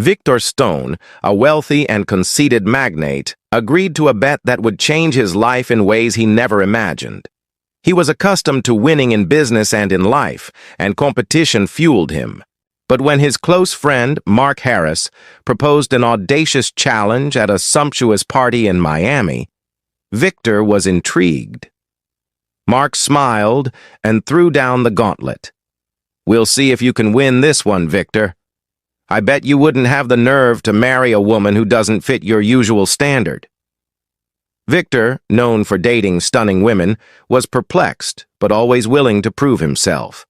Victor Stone, a wealthy and conceited magnate, agreed to a bet that would change his life in ways he never imagined. He was accustomed to winning in business and in life, and competition fueled him. But when his close friend, Mark Harris, proposed an audacious challenge at a sumptuous party in Miami, Victor was intrigued. Mark smiled and threw down the gauntlet. "We'll see if you can win this one, Victor. I bet you wouldn't have the nerve to marry a woman who doesn't fit your usual standard." Victor, known for dating stunning women, was perplexed, but always willing to prove himself.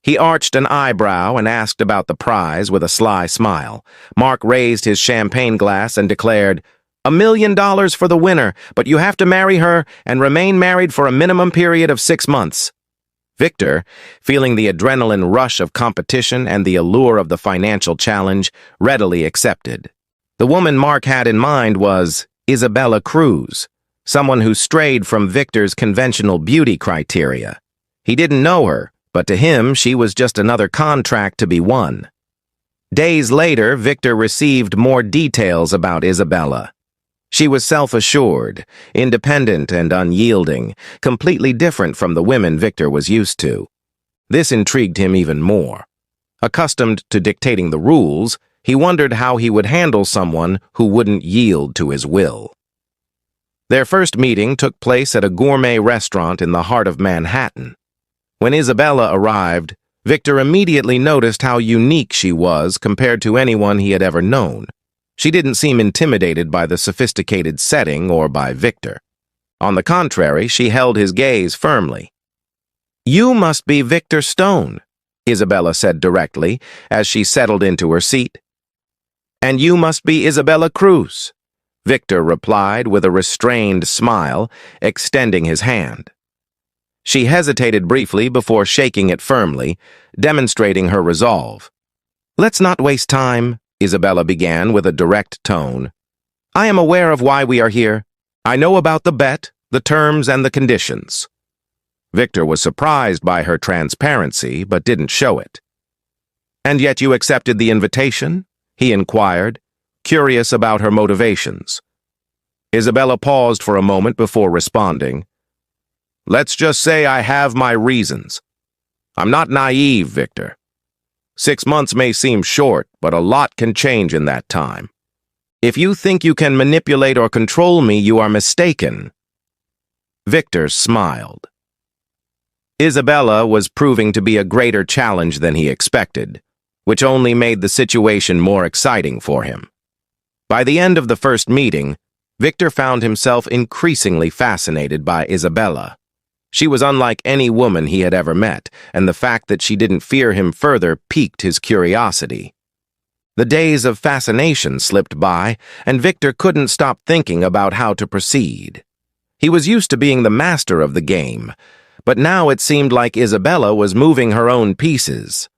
He arched an eyebrow and asked about the prize with a sly smile. Mark raised his champagne glass and declared, $1 million for the winner, but you have to marry her and remain married for a minimum period of 6 months. Victor, feeling the adrenaline rush of competition and the allure of the financial challenge, readily accepted. The woman Mark had in mind was Isabela Cruz, someone who strayed from Victor's conventional beauty criteria. He didn't know her, but to him she was just another contract to be won. Days later, Victor received more details about Isabela. She was self-assured, independent and unyielding, completely different from the women Victor was used to. This intrigued him even more. Accustomed to dictating the rules, he wondered how he would handle someone who wouldn't yield to his will. Their first meeting took place at a gourmet restaurant in the heart of Manhattan. When Isabela arrived, Victor immediately noticed how unique she was compared to anyone he had ever known. She didn't seem intimidated by the sophisticated setting or by Victor. On the contrary, she held his gaze firmly. "You must be Victor Stone," Isabela said directly as she settled into her seat. "And you must be Isabela Cruz," Victor replied with a restrained smile, extending his hand. She hesitated briefly before shaking it firmly, demonstrating her resolve. "Let's not waste time," Isabela began with a direct tone. "I am aware of why we are here. I know about the bet, the terms, and the conditions." Victor was surprised by her transparency, but didn't show it. "And yet you accepted the invitation?" he inquired, curious about her motivations. Isabela paused for a moment before responding. "Let's just say I have my reasons. I'm not naive, Victor. 6 months may seem short, but a lot can change in that time. If you think you can manipulate or control me, you are mistaken." Victor smiled. Isabela was proving to be a greater challenge than he expected, which only made the situation more exciting for him. By the end of the first meeting, Victor found himself increasingly fascinated by Isabela. She was unlike any woman he had ever met, and the fact that she didn't fear him further piqued his curiosity. The days of fascination slipped by, and Victor couldn't stop thinking about how to proceed. He was used to being the master of the game, but now it seemed like Isabela was moving her own pieces.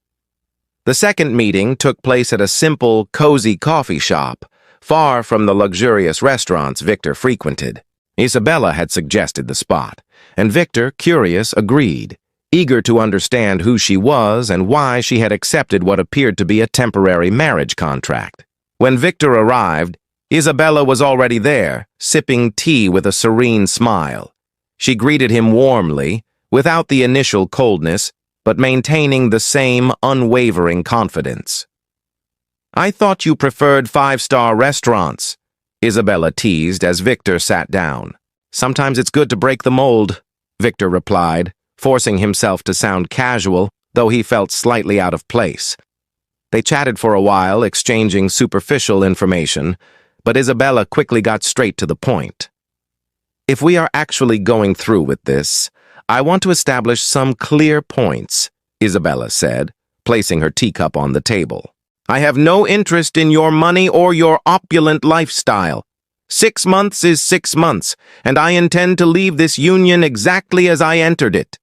The second meeting took place at a simple, cozy coffee shop, far from the luxurious restaurants Victor frequented. Isabela had suggested the spot, and Victor, curious, agreed, eager to understand who she was and why she had accepted what appeared to be a temporary marriage contract. When Victor arrived, Isabela was already there, sipping tea with a serene smile. She greeted him warmly, without the initial coldness, but maintaining the same unwavering confidence. "I thought you preferred 5-star restaurants," Isabela teased as Victor sat down. "Sometimes it's good to break the mold," Victor replied, forcing himself to sound casual, though he felt slightly out of place. They chatted for a while, exchanging superficial information, but Isabela quickly got straight to the point. "If we are actually going through with this, I want to establish some clear points," Isabela said, placing her teacup on the table. "I have no interest in your money or your opulent lifestyle. 6 months is 6 months, and I intend to leave this union exactly as I entered it."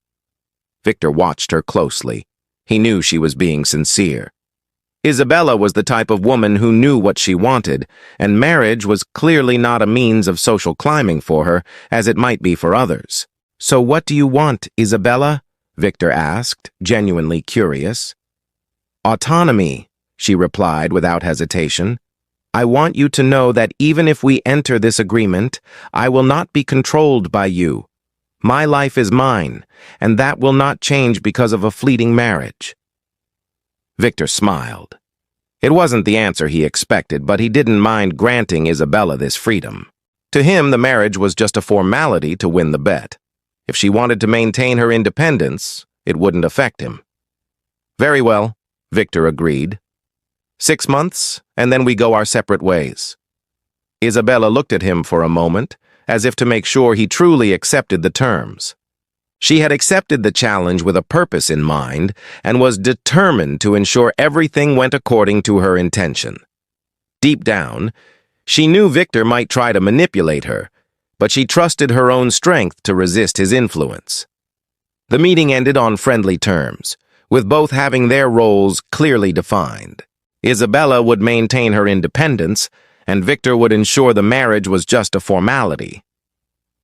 Victor watched her closely. He knew she was being sincere. Isabela was the type of woman who knew what she wanted, and marriage was clearly not a means of social climbing for her, as it might be for others. "So what do you want, Isabela?" Victor asked, genuinely curious. "Autonomy," she replied without hesitation. "I want you to know that even if we enter this agreement, I will not be controlled by you. My life is mine, and that will not change because of a fleeting marriage." Victor smiled. It wasn't the answer he expected, but he didn't mind granting Isabela this freedom. To him, the marriage was just a formality to win the bet. If she wanted to maintain her independence, it wouldn't affect him. "Very well," Victor agreed. 6 months, and then we go our separate ways." Isabela looked at him for a moment, as if to make sure he truly accepted the terms. She had accepted the challenge with a purpose in mind and was determined to ensure everything went according to her intention. Deep down, she knew Victor might try to manipulate her, but she trusted her own strength to resist his influence. The meeting ended on friendly terms, with both having their roles clearly defined. Isabela would maintain her independence, and Victor would ensure the marriage was just a formality.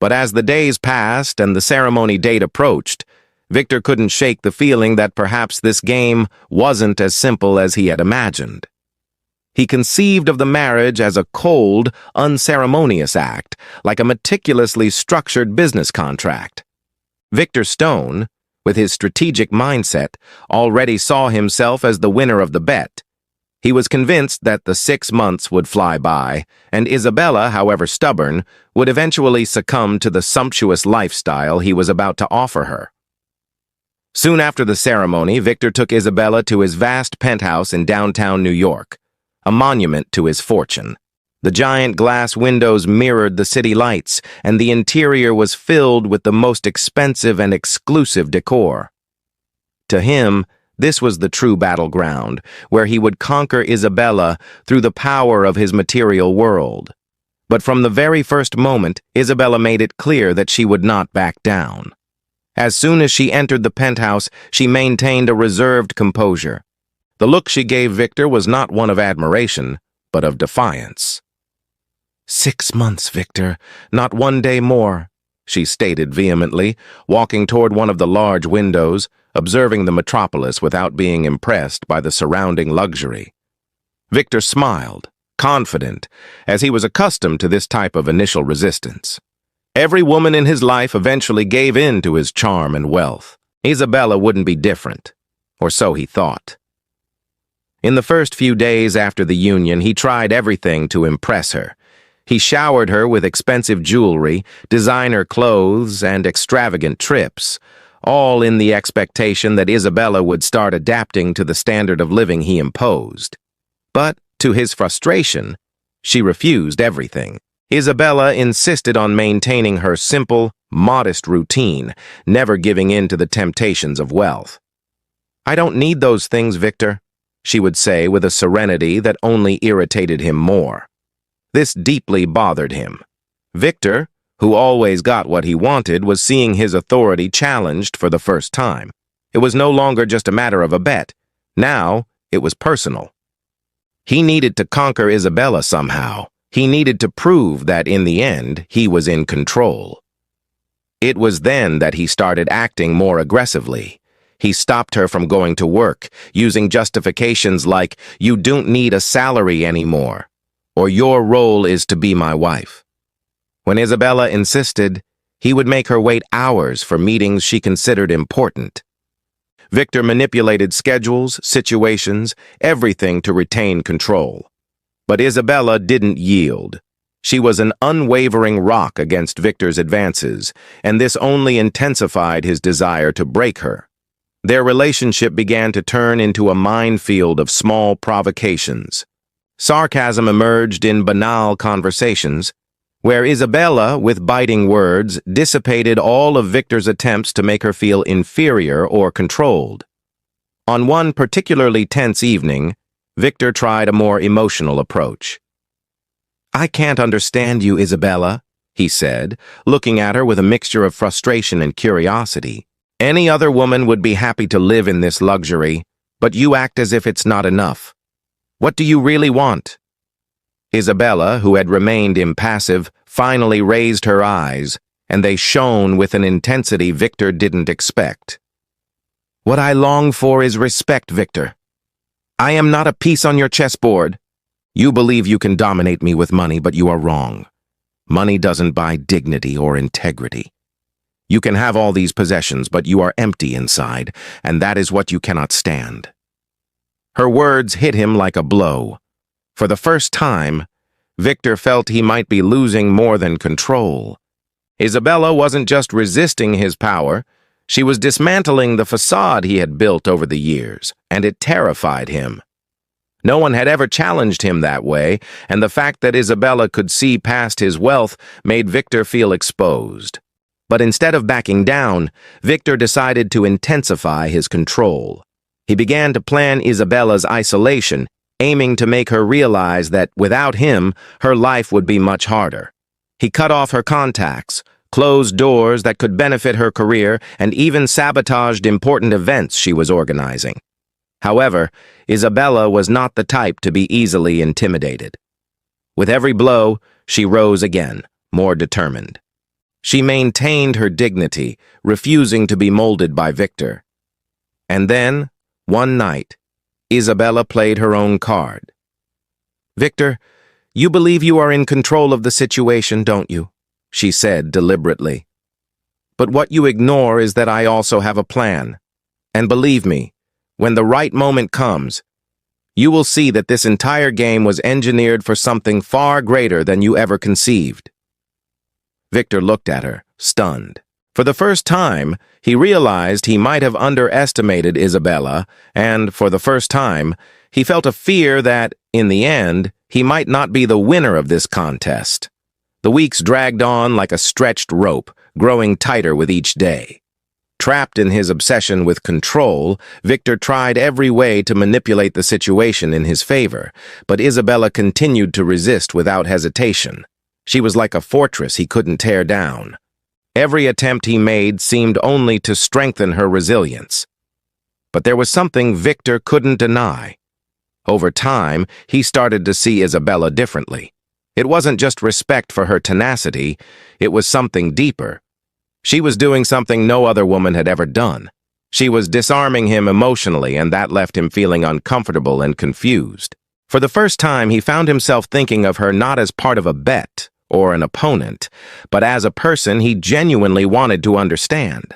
But as the days passed and the ceremony date approached, Victor couldn't shake the feeling that perhaps this game wasn't as simple as he had imagined. He conceived of the marriage as a cold, unceremonious act, like a meticulously structured business contract. Victor Stone, with his strategic mindset, already saw himself as the winner of the bet. He was convinced that the 6 months would fly by, and Isabela, however stubborn, would eventually succumb to the sumptuous lifestyle he was about to offer her. Soon after the ceremony, Victor took Isabela to his vast penthouse in downtown New York, a monument to his fortune. The giant glass windows mirrored the city lights, and the interior was filled with the most expensive and exclusive decor. To him, this was the true battleground, where he would conquer Isabela through the power of his material world. But from the very first moment, Isabela made it clear that she would not back down. As soon as she entered the penthouse, she maintained a reserved composure. The look she gave Victor was not one of admiration, but of defiance. 6 months, Victor, not 1 day more, she stated vehemently, walking toward one of the large windows, observing the metropolis without being impressed by the surrounding luxury. Victor smiled, confident, as he was accustomed to this type of initial resistance. Every woman in his life eventually gave in to his charm and wealth. Isabela wouldn't be different, or so he thought. In the first few days after the union, he tried everything to impress her. He showered her with expensive jewelry, designer clothes, and extravagant trips, all in the expectation that Isabela would start adapting to the standard of living he imposed. But, to his frustration, she refused everything. Isabela insisted on maintaining her simple, modest routine, never giving in to the temptations of wealth. "I don't need those things, Victor," she would say with a serenity that only irritated him more. This deeply bothered him. Victor, who always got what he wanted, was seeing his authority challenged for the first time. It was no longer just a matter of a bet. Now, it was personal. He needed to conquer Isabela somehow. He needed to prove that, in the end, he was in control. It was then that he started acting more aggressively. He stopped her from going to work, using justifications like, "You don't need a salary anymore," or "Your role is to be my wife." When Isabela insisted, he would make her wait hours for meetings she considered important. Victor manipulated schedules, situations, everything to retain control. But Isabela didn't yield. She was an unwavering rock against Victor's advances, and this only intensified his desire to break her. Their relationship began to turn into a minefield of small provocations. Sarcasm emerged in banal conversations, where Isabela, with biting words, dissipated all of Victor's attempts to make her feel inferior or controlled. On one particularly tense evening, Victor tried a more emotional approach. "I can't understand you, Isabela," he said, looking at her with a mixture of frustration and curiosity. "Any other woman would be happy to live in this luxury, but you act as if it's not enough. What do you really want?" Isabela, who had remained impassive, finally raised her eyes, and they shone with an intensity Victor didn't expect. "What I long for is respect, Victor. I am not a piece on your chessboard. You believe you can dominate me with money, but you are wrong. Money doesn't buy dignity or integrity. You can have all these possessions, but you are empty inside, and that is what you cannot stand. Her words hit him like a blow. For the first time, Victor felt he might be losing more than control. Isabela wasn't just resisting his power, she was dismantling the facade he had built over the years, and it terrified him. No one had ever challenged him that way, and the fact that Isabela could see past his wealth made Victor feel exposed. But instead of backing down, Victor decided to intensify his control. He began to plan Isabela's isolation, aiming to make her realize that without him, her life would be much harder. He cut off her contacts, closed doors that could benefit her career, and even sabotaged important events she was organizing. However, Isabela was not the type to be easily intimidated. With every blow, she rose again, more determined. She maintained her dignity, refusing to be molded by Victor. And then, one night, Isabela played her own card. "Victor, you believe you are in control of the situation, don't you?" she said deliberately. "But what you ignore is that I also have a plan. And believe me, when the right moment comes, you will see that this entire game was engineered for something far greater than you ever conceived." Victor looked at her, stunned. For the first time, he realized he might have underestimated Isabela, and for the first time, he felt a fear that, in the end, he might not be the winner of this contest. The weeks dragged on like a stretched rope, growing tighter with each day. Trapped in his obsession with control, Victor tried every way to manipulate the situation in his favor, but Isabela continued to resist without hesitation. She was like a fortress he couldn't tear down. Every attempt he made seemed only to strengthen her resilience. But there was something Victor couldn't deny. Over time, he started to see Isabela differently. It wasn't just respect for her tenacity, it was something deeper. She was doing something no other woman had ever done. She was disarming him emotionally, and that left him feeling uncomfortable and confused. For the first time, he found himself thinking of her not as part of a bet or an opponent, but as a person he genuinely wanted to understand.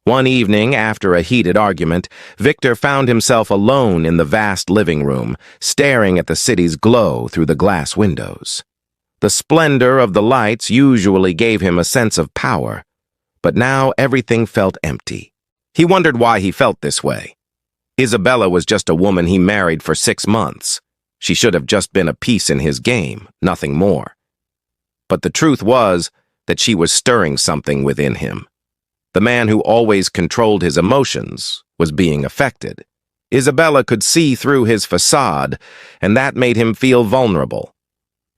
One evening, after a heated argument, Victor found himself alone in the vast living room, staring at the city's glow through the glass windows. The splendor of the lights usually gave him a sense of power, but now everything felt empty. He wondered why he felt this way. Isabela was just a woman he married for 6 months. She should have just been a piece in his game, nothing more. But the truth was that she was stirring something within him. The man who always controlled his emotions was being affected. Isabela could see through his facade, and that made him feel vulnerable.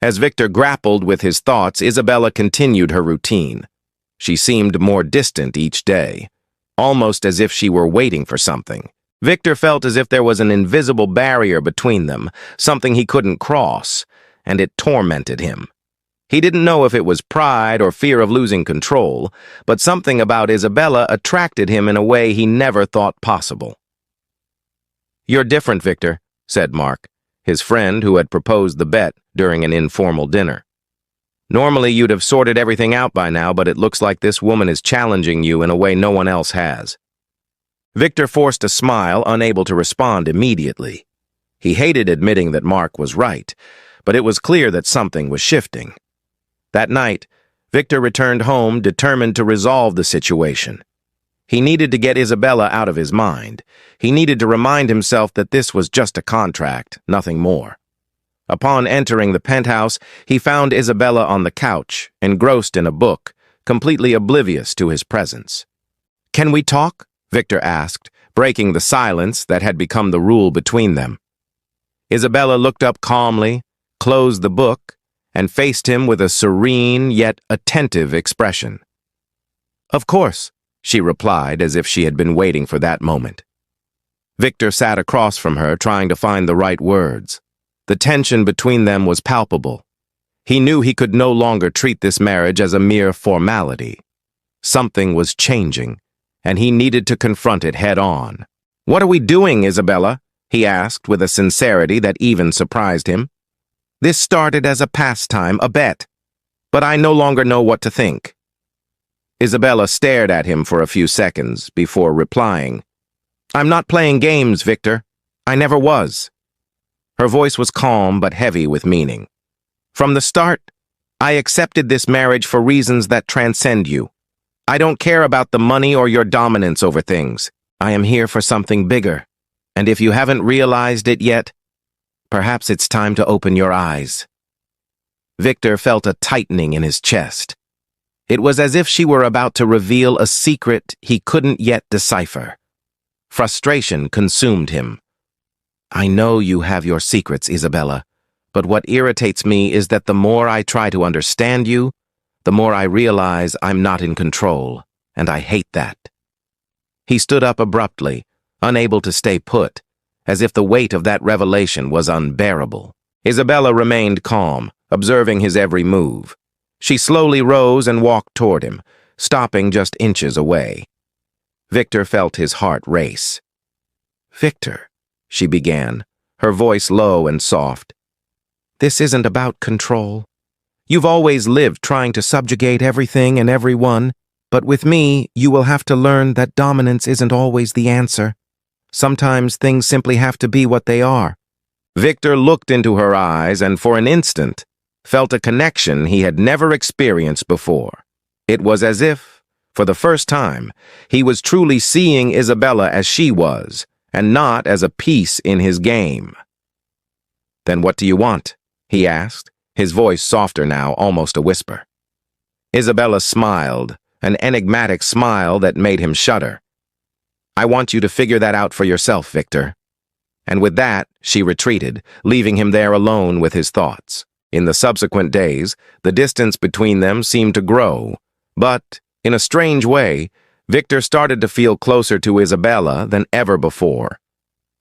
As Victor grappled with his thoughts, Isabela continued her routine. She seemed more distant each day, almost as if she were waiting for something. Victor felt as if there was an invisible barrier between them, something he couldn't cross, and it tormented him. He didn't know if it was pride or fear of losing control, but something about Isabela attracted him in a way he never thought possible. "You're different, Victor," said Mark, his friend who had proposed the bet during an informal dinner. "Normally you'd have sorted everything out by now, but it looks like this woman is challenging you in a way no one else has." Victor forced a smile, unable to respond immediately. He hated admitting that Mark was right, but it was clear that something was shifting. That night, Victor returned home determined to resolve the situation. He needed to get Isabela out of his mind. He needed to remind himself that this was just a contract, nothing more. Upon entering the penthouse, he found Isabela on the couch, engrossed in a book, completely oblivious to his presence. "Can we talk?" Victor asked, breaking the silence that had become the rule between them. Isabela looked up calmly, closed the book, and faced him with a serene yet attentive expression. "Of course," she replied as if she had been waiting for that moment. Victor sat across from her, trying to find the right words. The tension between them was palpable. He knew he could no longer treat this marriage as a mere formality. Something was changing, and he needed to confront it head-on. "What are we doing, Isabela?" he asked with a sincerity that even surprised him. This started as a pastime, a bet, but I no longer know what to think. Isabela stared at him for a few seconds before replying, I'm not playing games, Victor. I never was. Her voice was calm but heavy with meaning. From the start, I accepted this marriage for reasons that transcend you. I don't care about the money or your dominance over things. I am here for something bigger, and if you haven't realized it yet, perhaps it's time to open your eyes. Victor felt a tightening in his chest. It was as if she were about to reveal a secret he couldn't yet decipher. Frustration consumed him. I know you have your secrets, Isabela, but what irritates me is that the more I try to understand you, the more I realize I'm not in control, and I hate that. He stood up abruptly, unable to stay put, as if the weight of that revelation was unbearable. Isabela remained calm, observing his every move. She slowly rose and walked toward him, stopping just inches away. Victor felt his heart race. Victor, she began, her voice low and soft. This isn't about control. You've always lived trying to subjugate everything and everyone, but with me, you will have to learn that dominance isn't always the answer. Sometimes things simply have to be what they are. Victor looked into her eyes and for an instant felt a connection he had never experienced before. It was as if, for the first time, he was truly seeing Isabela as she was, and not as a piece in his game. Then what do you want? He asked, his voice softer now, almost a whisper. Isabela smiled, an enigmatic smile that made him shudder. I want you to figure that out for yourself, Victor. And with that, she retreated, leaving him there alone with his thoughts. In the subsequent days, the distance between them seemed to grow, but, in a strange way, Victor started to feel closer to Isabela than ever before.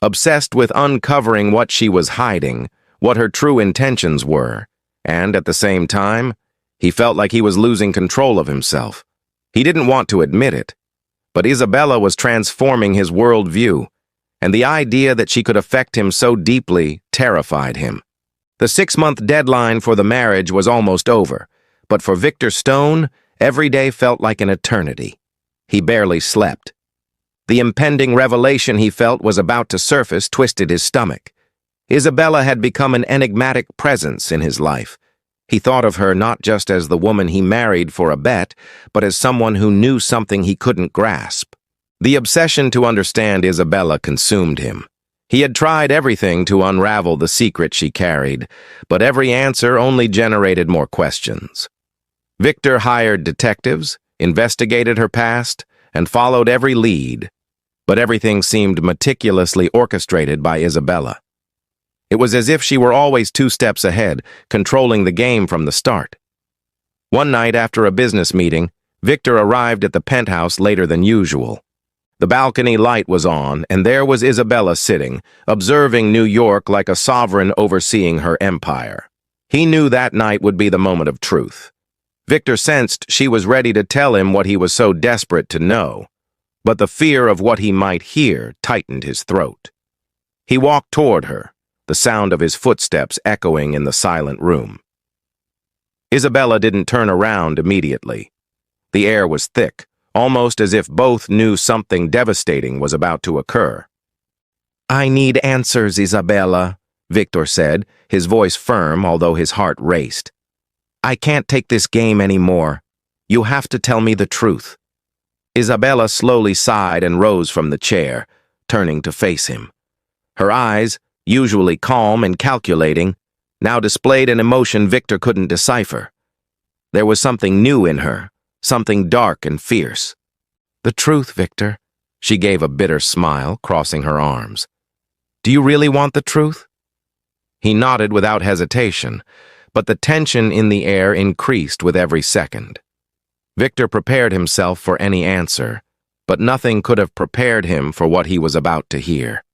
Obsessed with uncovering what she was hiding, what her true intentions were, and at the same time, he felt like he was losing control of himself. He didn't want to admit it, but Isabela was transforming his worldview, and the idea that she could affect him so deeply terrified him. The 6-month deadline for the marriage was almost over, but for Victor Stone, every day felt like an eternity. He barely slept. The impending revelation he felt was about to surface twisted his stomach. Isabela had become an enigmatic presence in his life. He thought of her not just as the woman he married for a bet, but as someone who knew something he couldn't grasp. The obsession to understand Isabela consumed him. He had tried everything to unravel the secret she carried, but every answer only generated more questions. Victor hired detectives, investigated her past, and followed every lead, but everything seemed meticulously orchestrated by Isabela. It was as if she were always 2 steps ahead, controlling the game from the start. One night after a business meeting, Victor arrived at the penthouse later than usual. The balcony light was on, and there was Isabela sitting, observing New York like a sovereign overseeing her empire. He knew that night would be the moment of truth. Victor sensed she was ready to tell him what he was so desperate to know, but the fear of what he might hear tightened his throat. He walked toward her, the sound of his footsteps echoing in the silent room. Isabela didn't turn around immediately. The air was thick, almost as if both knew something devastating was about to occur. I need answers, Isabela, Victor said, his voice firm although his heart raced. I can't take this game anymore. You have to tell me the truth. Isabela slowly sighed and rose from the chair, turning to face him. Her eyes, usually calm and calculating, now displayed an emotion Victor couldn't decipher. There was something new in her, something dark and fierce. The truth, Victor, she gave a bitter smile, crossing her arms. Do you really want the truth? He nodded without hesitation, but the tension in the air increased with every second. Victor prepared himself for any answer, but nothing could have prepared him for what he was about to hear.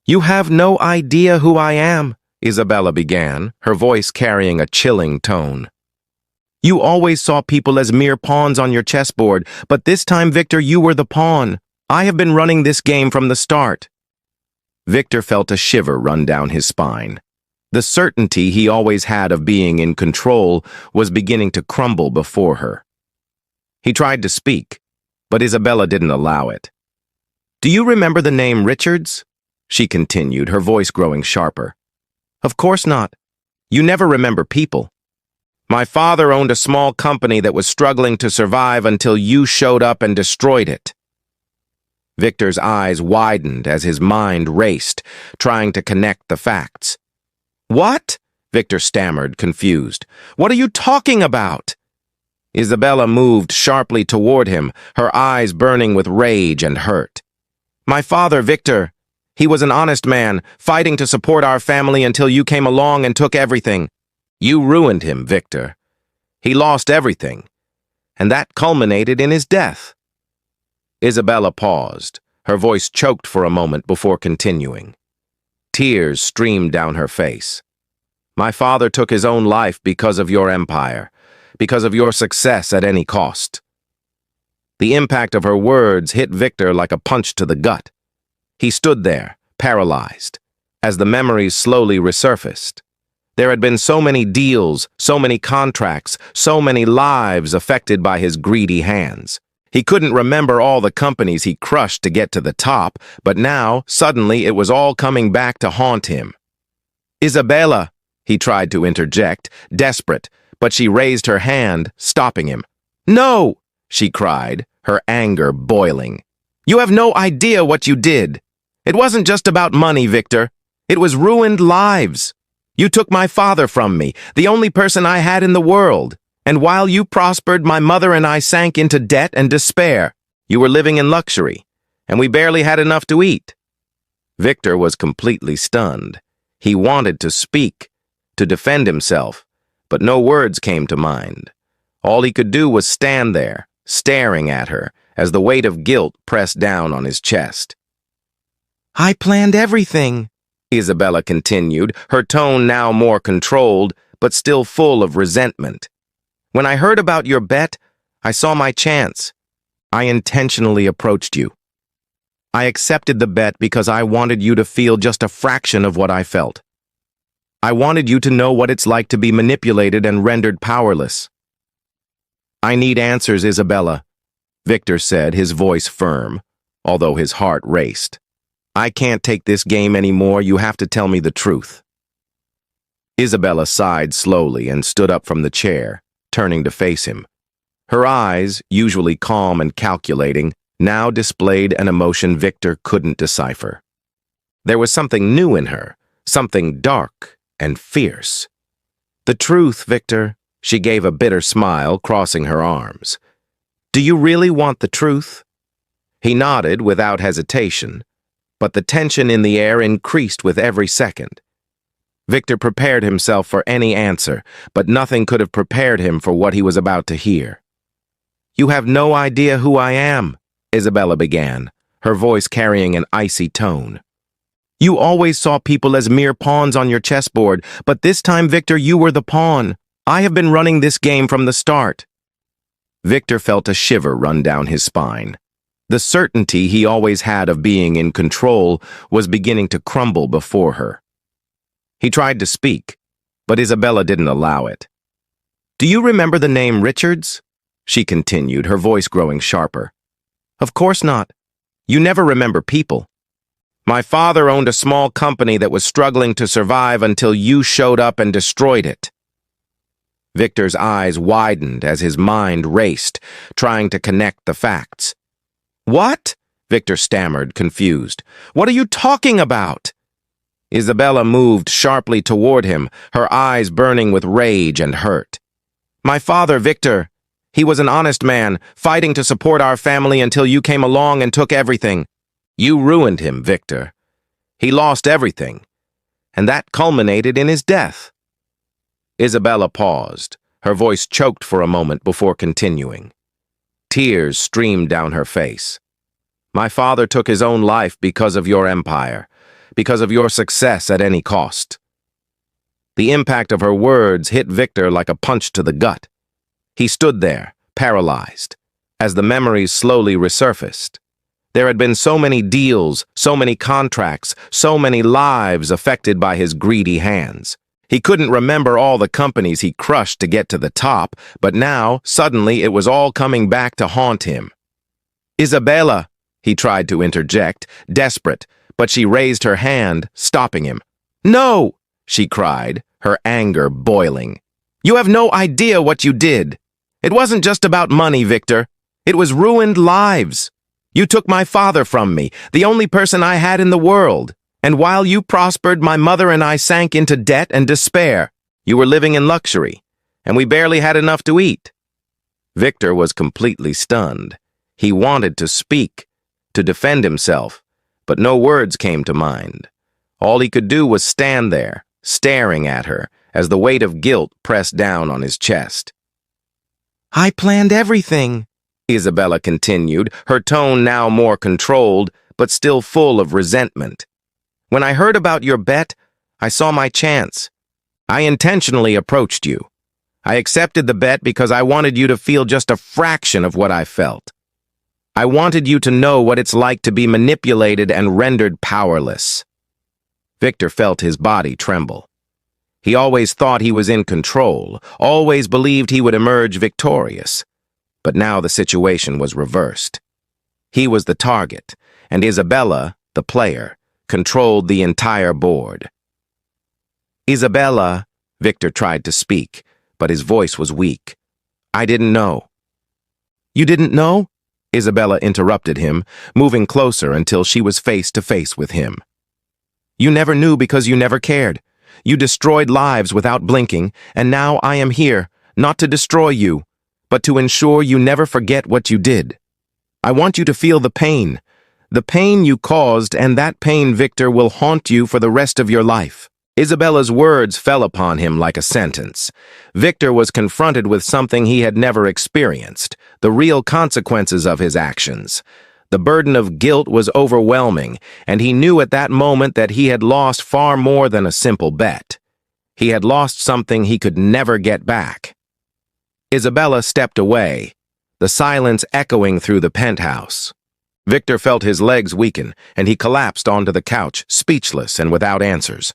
You have no idea who I am, Isabela began, her voice carrying a chilling tone. You always saw people as mere pawns on your chessboard, but this time, Victor, you were the pawn. I have been running this game from the start. Victor felt a shiver run down his spine. The certainty he always had of being in control was beginning to crumble before her. He tried to speak, but Isabela didn't allow it. "Do you remember the name Richards?" she continued, her voice growing sharper. "Of course not. You never remember people. My father owned a small company that was struggling to survive until you showed up and destroyed it." Victor's eyes widened as his mind raced, trying to connect the facts. "What?" Victor stammered, confused. "What are you talking about?" Isabela moved sharply toward him, her eyes burning with rage and hurt. "My father, Victor. He was an honest man, fighting to support our family until you came along and took everything. You ruined him, Victor. He lost everything, and that culminated in his death." Isabela paused, her voice choked for a moment before continuing. Tears streamed down her face. "My father took his own life because of your empire, because of your success at any cost." The impact of her words hit Victor like a punch to the gut. He stood there, paralyzed, as the memories slowly resurfaced. There had been so many deals, so many contracts, so many lives affected by his greedy hands. He couldn't remember all the companies he crushed to get to the top, but now, suddenly, it was all coming back to haunt him. "Isabela," he tried to interject, desperate, but she raised her hand, stopping him. "No!" she cried, her anger boiling. "You have no idea what you did. It wasn't just about money, Victor. It was ruined lives. You took my father from me, the only person I had in the world. And while you prospered, my mother and I sank into debt and despair. You were living in luxury, and we barely had enough to eat." Victor was completely stunned. He wanted to speak, to defend himself, but no words came to mind. All he could do was stand there, staring at her, as the weight of guilt pressed down on his chest. "I planned everything," Isabela continued, her tone now more controlled, but still full of resentment. "When I heard about your bet, I saw my chance. I intentionally approached you. I accepted the bet because I wanted you to feel just a fraction of what I felt. I wanted you to know what it's like to be manipulated and rendered powerless." "I need answers, Isabela," Victor said, his voice firm, although his heart raced. "I can't take this game anymore. You have to tell me the truth." Isabela sighed slowly and stood up from the chair, turning to face him. Her eyes, usually calm and calculating, now displayed an emotion Victor couldn't decipher. There was something new in her, something dark and fierce. "The truth, Victor," she gave a bitter smile, crossing her arms. "Do you really want the truth?" He nodded without hesitation, but the tension in the air increased with every second. Victor prepared himself for any answer, but nothing could have prepared him for what he was about to hear. "You have no idea who I am," Isabela began, her voice carrying an icy tone. "You always saw people as mere pawns on your chessboard, but this time, Victor, you were the pawn. I have been running this game from the start." Victor felt a shiver run down his spine. The certainty he always had of being in control was beginning to crumble before her. He tried to speak, but Isabela didn't allow it. "Do you remember the name Richards?" she continued, her voice growing sharper. "Of course not. You never remember people. My father owned a small company that was struggling to survive until you showed up and destroyed it." Victor's eyes widened as his mind raced, trying to connect the facts. "What?" Victor stammered, confused. "What are you talking about?" Isabela moved sharply toward him, her eyes burning with rage and hurt. "My father, Victor. He was an honest man, fighting to support our family until you came along and took everything. You ruined him, Victor. He lost everything, and that culminated in his death." Isabela paused, her voice choked for a moment before continuing. Tears streamed down her face. "My father took his own life because of your empire, because of your success at any cost." The impact of her words hit Victor like a punch to the gut. He stood there, paralyzed, as the memories slowly resurfaced. There had been so many deals, so many contracts, so many lives affected by his greedy hands. He couldn't remember all the companies he crushed to get to the top, but now, suddenly, it was all coming back to haunt him. "Isabela," he tried to interject, desperate, but she raised her hand, stopping him. "No!" she cried, her anger boiling. "You have no idea what you did. It wasn't just about money, Victor. It was ruined lives. You took my father from me, the only person I had in the world. And while you prospered, my mother and I sank into debt and despair. You were living in luxury, and we barely had enough to eat." Victor was completely stunned. He wanted to speak, to defend himself, but no words came to mind. All he could do was stand there, staring at her, as the weight of guilt pressed down on his chest. "I planned everything," Isabela continued, her tone now more controlled, but still full of resentment. "When I heard about your bet, I saw my chance. I intentionally approached you. I accepted the bet because I wanted you to feel just a fraction of what I felt. I wanted you to know what it's like to be manipulated and rendered powerless." Victor felt his body tremble. He always thought he was in control, always believed he would emerge victorious. But now the situation was reversed. He was the target, and Isabela, the player, controlled the entire board. "Isabela," Victor tried to speak, but his voice was weak. "I didn't know." "You didn't know?" Isabela interrupted him, moving closer until she was face to face with him. "You never knew because you never cared. You destroyed lives without blinking, and now I am here, not to destroy you, but to ensure you never forget what you did. I want you to feel the pain you caused, and that pain, Victor, will haunt you for the rest of your life." Isabela's words fell upon him like a sentence. Victor was confronted with something he had never experienced, the real consequences of his actions. The burden of guilt was overwhelming, and he knew at that moment that he had lost far more than a simple bet. He had lost something he could never get back. Isabela stepped away, the silence echoing through the penthouse. Victor felt his legs weaken, and he collapsed onto the couch, speechless and without answers.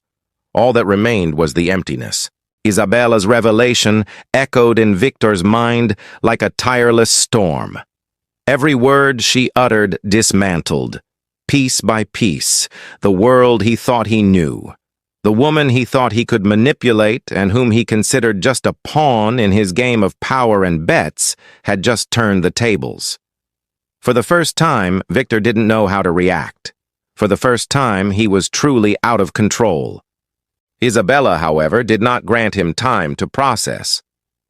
All that remained was the emptiness. Isabela's revelation echoed in Victor's mind like a tireless storm. Every word she uttered dismantled, piece by piece, the world he thought he knew. The woman he thought he could manipulate and whom he considered just a pawn in his game of power and bets had just turned the tables. For the first time, Victor didn't know how to react. For the first time, he was truly out of control. Isabela, however, did not grant him time to process.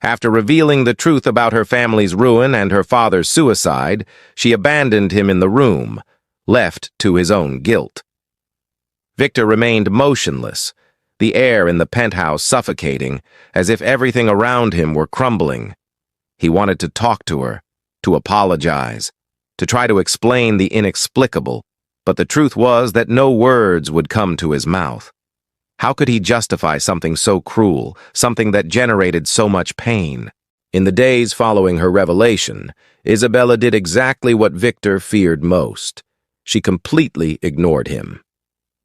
After revealing the truth about her family's ruin and her father's suicide, she abandoned him in the room, left to his own guilt. Victor remained motionless, the air in the penthouse suffocating, as if everything around him were crumbling. He wanted to talk to her, to apologize, to try to explain the inexplicable, but the truth was that no words would come to his mouth. How could he justify something so cruel, something that generated so much pain? In the days following her revelation, Isabela did exactly what Victor feared most. She completely ignored him.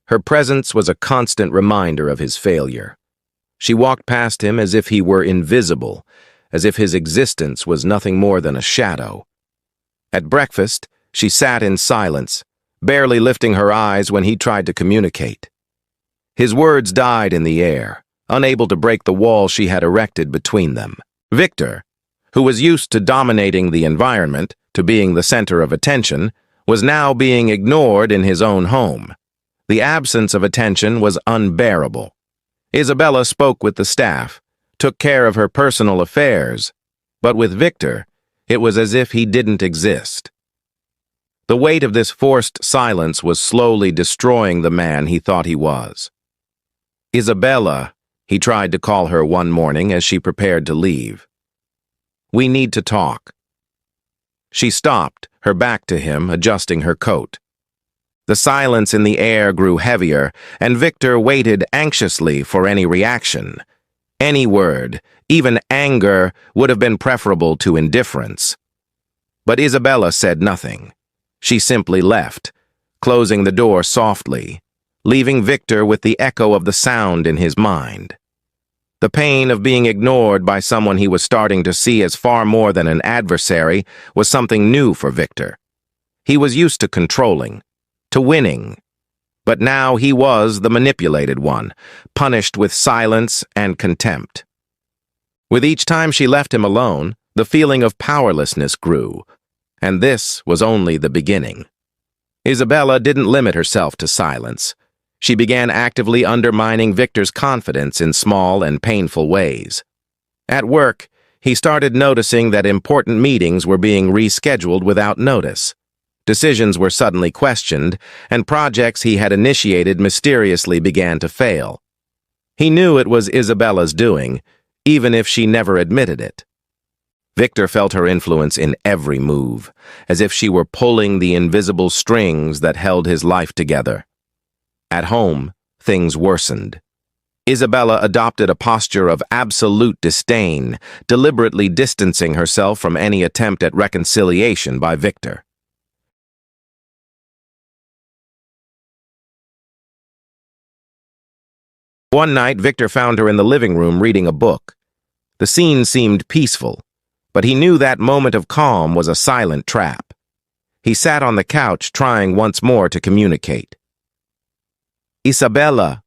Her presence was a constant reminder of his failure. She walked past him as if he were invisible, as if his existence was nothing more than a shadow. At breakfast, she sat in silence, barely lifting her eyes when he tried to communicate. His words died in the air, unable to break the wall she had erected between them. Victor, who was used to dominating the environment, to being the center of attention, was now being ignored in his own home. The absence of attention was unbearable. Isabela spoke with the staff, took care of her personal affairs, but with Victor, it was as if he didn't exist. The weight of this forced silence was slowly destroying the man he thought he was. "Isabela," he tried to call her one morning as she prepared to leave. "We need to talk." She stopped, her back to him, adjusting her coat. The silence in the air grew heavier, and Victor waited anxiously for any reaction. Any word, even anger, would have been preferable to indifference. But Isabela said nothing. She simply left, closing the door softly, leaving Victor with the echo of the sound in his mind. The pain of being ignored by someone he was starting to see as far more than an adversary was something new for Victor. He was used to controlling, to winning. But now he was the manipulated one, punished with silence and contempt. With each time she left him alone, the feeling of powerlessness grew, and this was only the beginning. Isabela didn't limit herself to silence. She began actively undermining Victor's confidence in small and painful ways. At work, he started noticing that important meetings were being rescheduled without notice. Decisions were suddenly questioned, and projects he had initiated mysteriously began to fail. He knew it was Isabela's doing, even if she never admitted it. Victor felt her influence in every move, as if she were pulling the invisible strings that held his life together. At home, things worsened. Isabela adopted a posture of absolute disdain, deliberately distancing herself from any attempt at reconciliation by Victor. One night, Victor found her in the living room reading a book. The scene seemed peaceful, but he knew that moment of calm was a silent trap. He sat on the couch, trying once more to communicate. "Isabela,"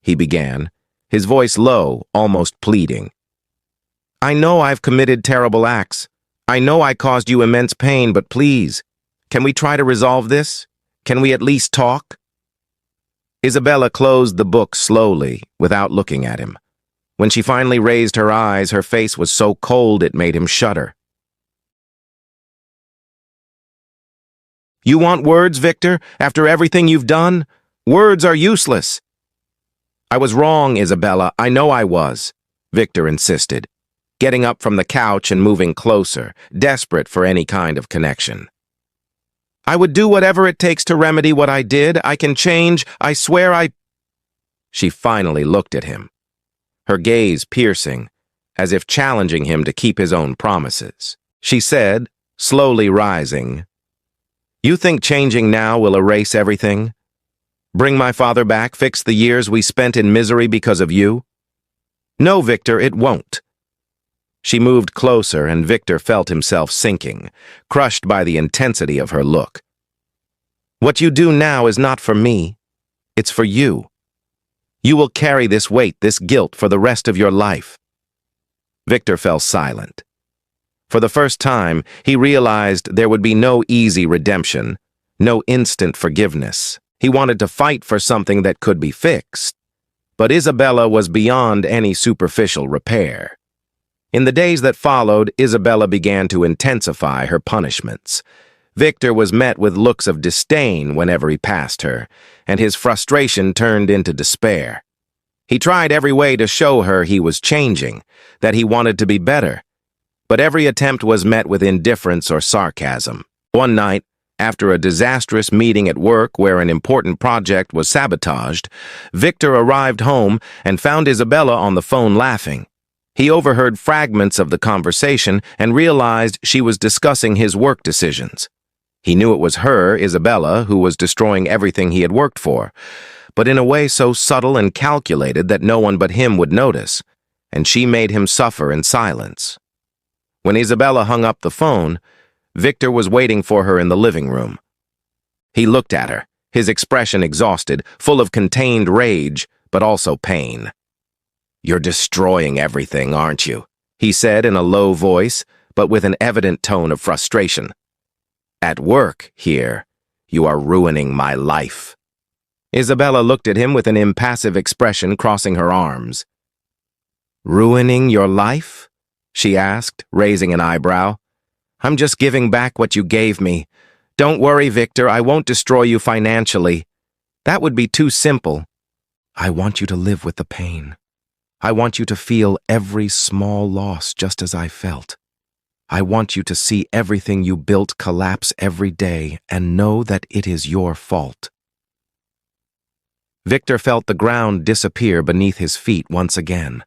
he began, his voice low, almost pleading. "I know I've committed terrible acts. I know I caused you immense pain, but please, can we try to resolve this? Can we at least talk?" Isabela closed the book slowly, without looking at him. When she finally raised her eyes, her face was so cold it made him shudder. "You want words, Victor, after everything you've done? Words are useless." "I was wrong, Isabela. I know I was," Victor insisted, getting up from the couch and moving closer, desperate for any kind of connection. "I would do whatever it takes to remedy what I did. I can change. I swear I—" She finally looked at him, her gaze piercing, as if challenging him to keep his own promises. She said, slowly rising, "You think changing now will erase everything? Bring my father back, fix the years we spent in misery because of you? No, Victor, it won't." She moved closer, and Victor felt himself sinking, crushed by the intensity of her look. "What you do now is not for me. It's for you. You will carry this weight, this guilt, for the rest of your life." Victor fell silent. For the first time, he realized there would be no easy redemption, no instant forgiveness. He wanted to fight for something that could be fixed. But Isabela was beyond any superficial repair. In the days that followed, Isabela began to intensify her punishments. Victor was met with looks of disdain whenever he passed her, and his frustration turned into despair. He tried every way to show her he was changing, that he wanted to be better, but every attempt was met with indifference or sarcasm. One night, after a disastrous meeting at work where an important project was sabotaged, Victor arrived home and found Isabela on the phone laughing. He overheard fragments of the conversation and realized she was discussing his work decisions. He knew it was her, Isabela, who was destroying everything he had worked for, but in a way so subtle and calculated that no one but him would notice, and she made him suffer in silence. When Isabela hung up the phone, Victor was waiting for her in the living room. He looked at her, his expression exhausted, full of contained rage, but also pain. "You're destroying everything, aren't you?" he said in a low voice, but with an evident tone of frustration. "At work, here, you are ruining my life." Isabela looked at him with an impassive expression, crossing her arms. "Ruining your life?" she asked, raising an eyebrow. "I'm just giving back what you gave me. Don't worry, Victor, I won't destroy you financially. That would be too simple. I want you to live with the pain. I want you to feel every small loss just as I felt. I want you to see everything you built collapse every day and know that it is your fault." Victor felt the ground disappear beneath his feet once again.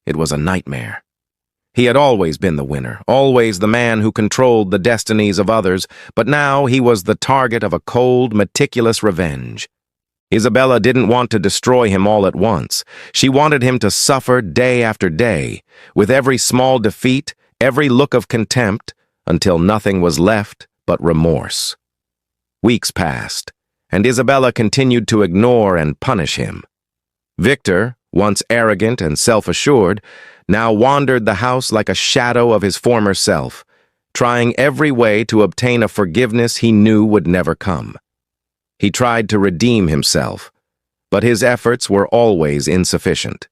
It was a nightmare. He had always been the winner, always the man who controlled the destinies of others, but now he was the target of a cold, meticulous revenge. Isabela didn't want to destroy him all at once. She wanted him to suffer day after day, with every small defeat, every look of contempt, until nothing was left but remorse. Weeks passed, and Isabela continued to ignore and punish him. Victor, once arrogant and self-assured, now wandered the house like a shadow of his former self, trying every way to obtain a forgiveness he knew would never come. He tried to redeem himself, but his efforts were always insufficient.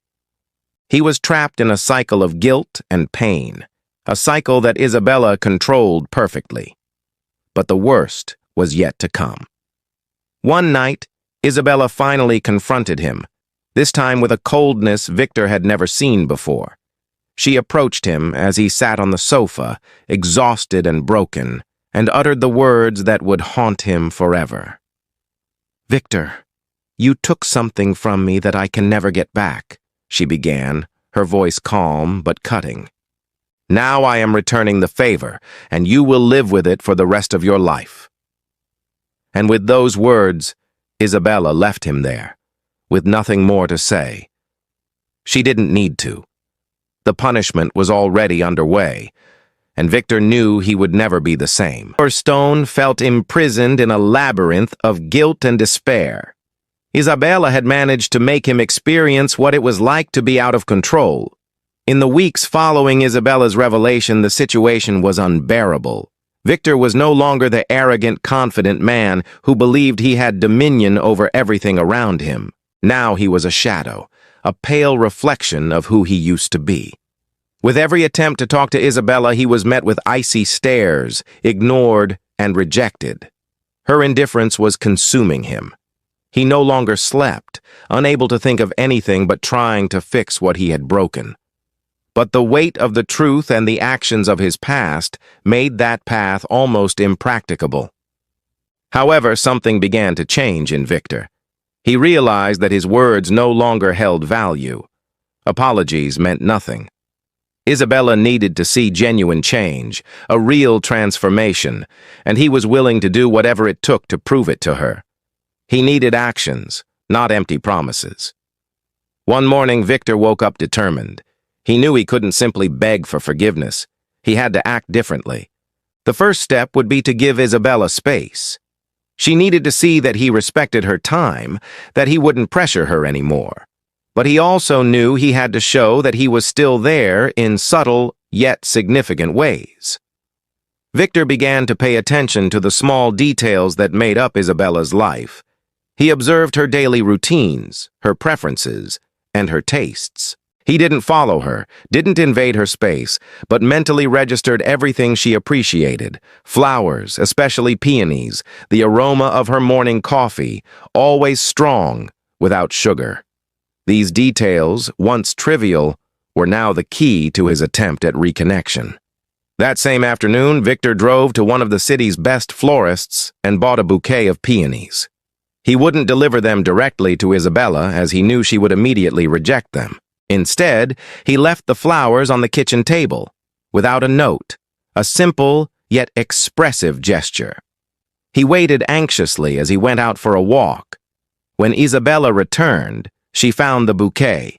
He was trapped in a cycle of guilt and pain, a cycle that Isabela controlled perfectly. But the worst was yet to come. One night, Isabela finally confronted him, this time with a coldness Victor had never seen before. She approached him as he sat on the sofa, exhausted and broken, and uttered the words that would haunt him forever. "Victor, you took something from me that I can never get back," she began, her voice calm but cutting. "Now I am returning the favor, and you will live with it for the rest of your life." And with those words, Isabela left him there, with nothing more to say. She didn't need to. The punishment was already underway, and Victor knew he would never be the same. Stone felt imprisoned in a labyrinth of guilt and despair. Isabela had managed to make him experience what it was like to be out of control. In the weeks following Isabela's revelation, the situation was unbearable. Victor was no longer the arrogant, confident man who believed he had dominion over everything around him. Now he was a shadow, a pale reflection of who he used to be. With every attempt to talk to Isabela, he was met with icy stares, ignored and rejected. Her indifference was consuming him. He no longer slept, unable to think of anything but trying to fix what he had broken. But the weight of the truth and the actions of his past made that path almost impracticable. However, something began to change in Victor. He realized that his words no longer held value. Apologies meant nothing. Isabela needed to see genuine change, a real transformation, and he was willing to do whatever it took to prove it to her. He needed actions, not empty promises. One morning, Victor woke up determined. He knew he couldn't simply beg for forgiveness. He had to act differently. The first step would be to give Isabela space. She needed to see that he respected her time, that he wouldn't pressure her anymore. But he also knew he had to show that he was still there in subtle yet significant ways. Victor began to pay attention to the small details that made up Isabela's life. He observed her daily routines, her preferences, and her tastes. He didn't follow her, didn't invade her space, but mentally registered everything she appreciated. Flowers, especially peonies, the aroma of her morning coffee, always strong, without sugar. These details, once trivial, were now the key to his attempt at reconnection. That same afternoon, Victor drove to one of the city's best florists and bought a bouquet of peonies. He wouldn't deliver them directly to Isabela, as he knew she would immediately reject them. Instead, he left the flowers on the kitchen table, without a note, a simple yet expressive gesture. He waited anxiously as he went out for a walk. When Isabela returned, she found the bouquet.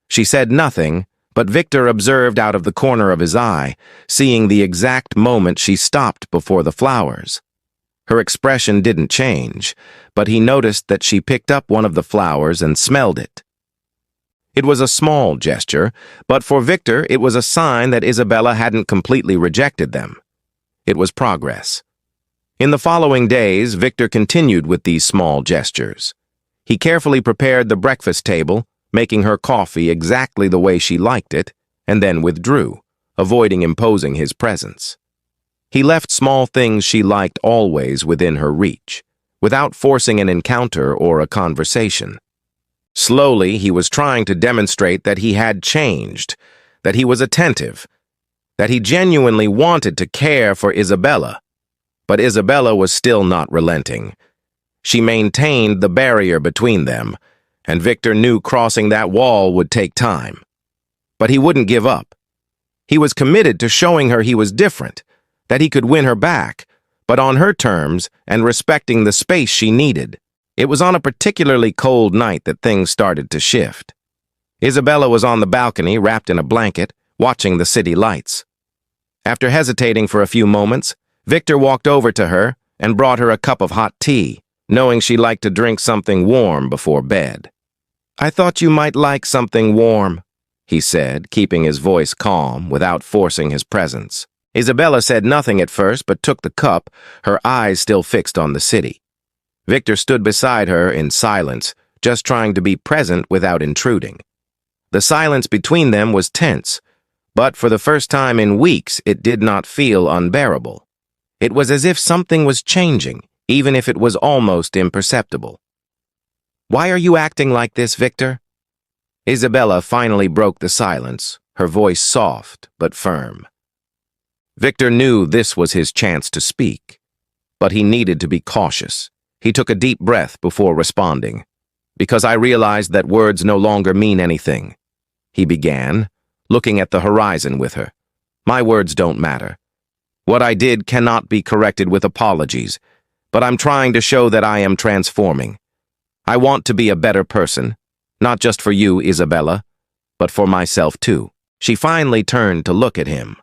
She said nothing, but Victor observed out of the corner of his eye, seeing the exact moment she stopped before the flowers. Her expression didn't change, but he noticed that she picked up one of the flowers and smelled it. It was a small gesture, but for Victor it was a sign that Isabela hadn't completely rejected them. It was progress. In the following days, Victor continued with these small gestures. He carefully prepared the breakfast table, making her coffee exactly the way she liked it, and then withdrew, avoiding imposing his presence. He left small things she liked always within her reach, without forcing an encounter or a conversation. Slowly, he was trying to demonstrate that he had changed, that he was attentive, that he genuinely wanted to care for Isabela. But Isabela was still not relenting. She maintained the barrier between them, and Victor knew crossing that wall would take time. But he wouldn't give up. He was committed to showing her he was different, that he could win her back, but on her terms and respecting the space she needed. It was on a particularly cold night that things started to shift. Isabela was on the balcony, wrapped in a blanket, watching the city lights. After hesitating for a few moments, Victor walked over to her and brought her a cup of hot tea, knowing she liked to drink something warm before bed. "I thought you might like something warm," he said, keeping his voice calm without forcing his presence. Isabela said nothing at first but took the cup, her eyes still fixed on the city. Victor stood beside her in silence, just trying to be present without intruding. The silence between them was tense, but for the first time in weeks it did not feel unbearable. It was as if something was changing, even if it was almost imperceptible. "Why are you acting like this, Victor?" Isabela finally broke the silence, her voice soft but firm. Victor knew this was his chance to speak, but he needed to be cautious. He took a deep breath before responding. "Because I realized that words no longer mean anything," he began, looking at the horizon with her. "My words don't matter. What I did cannot be corrected with apologies, but I'm trying to show that I am transforming. I want to be a better person, not just for you, Isabela, but for myself too." She finally turned to look at him.